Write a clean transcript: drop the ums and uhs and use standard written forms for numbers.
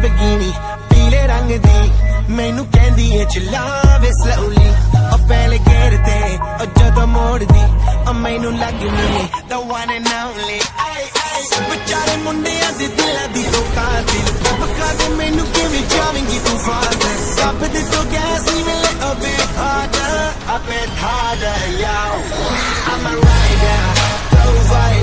Lamborghini पीले रंग दी मैनू कहंदी है चलावे slowly और पहले गेर ते और जदों मोड़ दी और मैनू लगनी the one and only बेचारे मुंडियां दे दिलां दी तो कातिल बखा दे मैनू किवें जावेंगी तू फास्ट कप दे तो gas even a bit harder yo I'm a rider go viral